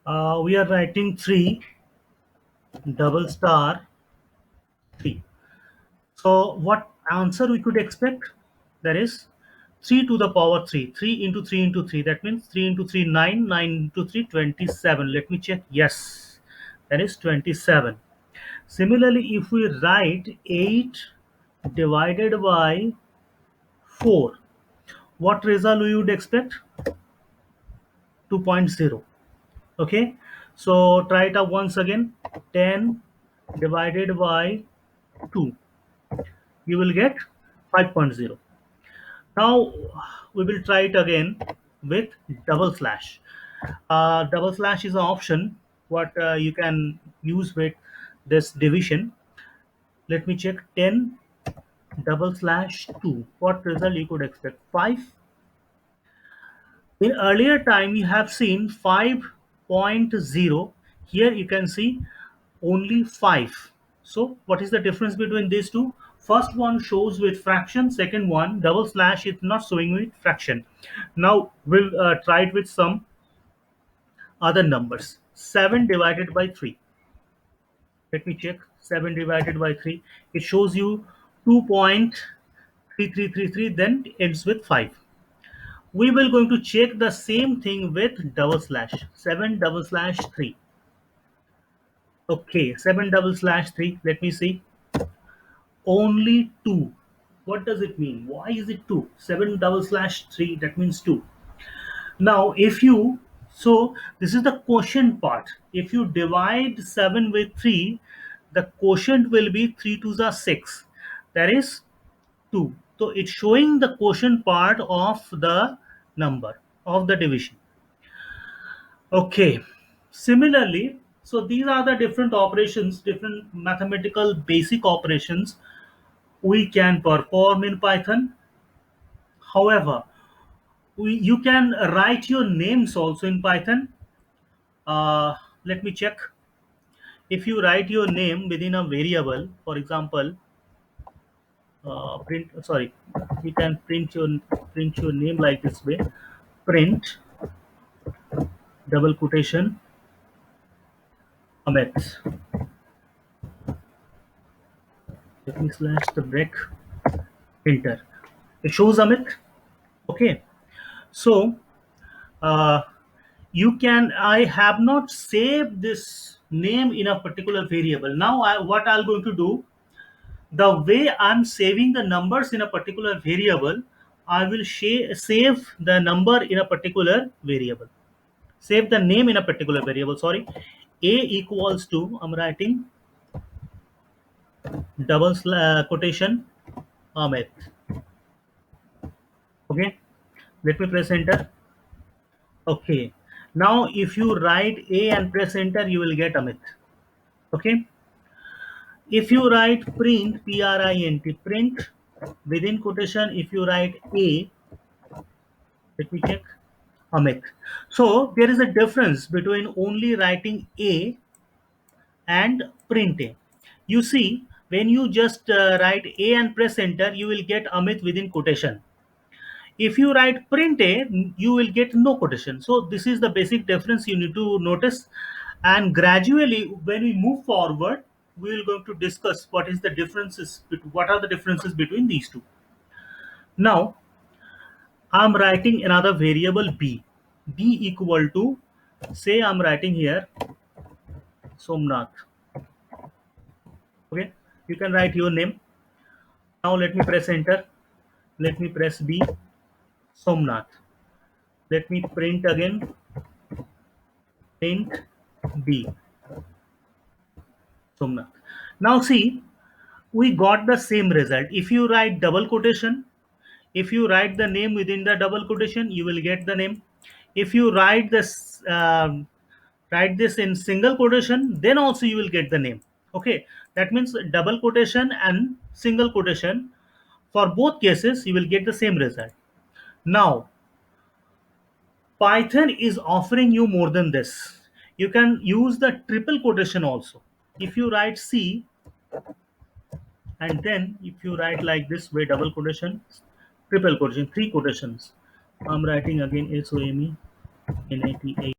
We are writing 3 double star 3. So what answer we could expect? That is 3 to the power 3. 3 into 3 into 3. That means 3 into 3, 9. 9 into 3, 27. Let me check. Yes, that is 27. Similarly, if we write 8 divided by 4, what result we would expect? 2.0. Okay, so try it out once again. 10 divided by 2, you will get 5.0. Now we will try it again with double slash. Double slash is an option what you can use with this division. Let me check. 10 double slash 2, what result you could expect? 5. In earlier time we have seen 5.0. Here you can see only 5. So what is the difference between these two? First one shows with fraction, second one double slash is not showing with fraction. Now we'll try it with some other numbers. 7 divided by 3. Let me check. 7 divided by 3, it shows you 2.3333, then ends with 5. We will going to check the same thing with double slash. 7 double slash 3. Okay, 7 double slash 3. Let me see. Only 2. What does it mean? Why is it 2? 7 double slash 3, that means 2. Now, if you, so this is the quotient part. If you divide 7 with 3, the quotient will be 3 to the 6. That is 2. So it's showing the quotient part of the number of the division. Okay. Similarly, so these are the different operations, different mathematical basic operations we can perform in Python. However, you can write your names also in Python. Let me check. If you write your name within a variable, for example, print. Sorry, you can print your name like this way. Print double quotation Amit. Let me slash the break. Enter. It shows Amit. Okay. So uh, you can. I have not saved this name in a particular variable. Now, what I'm going to do, the way I'm saving the numbers in a particular variable, I will save the number in a particular variable. Save the name in a particular variable. Sorry, a equals to. I'm writing double quotation Ahmed. Okay, let me press enter. Okay, now if you write a and press enter, you will get Amit. Okay, if you write print within quotation, if you write a, let me check, Amit. So there is a difference between only writing a and print a. You see, when you just write a and press enter, you will get Amit within quotation. If you write print a, you will get no quotation. So this is the basic difference you need to notice. And gradually, when we move forward, we will going to discuss what is the differences. What are the differences between these two? Now, I'm writing another variable b. B equal to, say I'm writing here Somnath. Okay, you can write your name. Now let me press enter. Let me press B, Somnath. Let me print again, print B, Somnath. Now see, we got the same result. If you write double quotation, if you write the name within the double quotation, you will get the name. If you write this in single quotation, then also you will get the name. Okay, that means double quotation and single quotation. For both cases, you will get the same result. Now, Python is offering you more than this. You can use the triple quotation also. If you write C and then if you write like this way, double quotation, triple quotation, three quotations. I'm writing again SOME NATA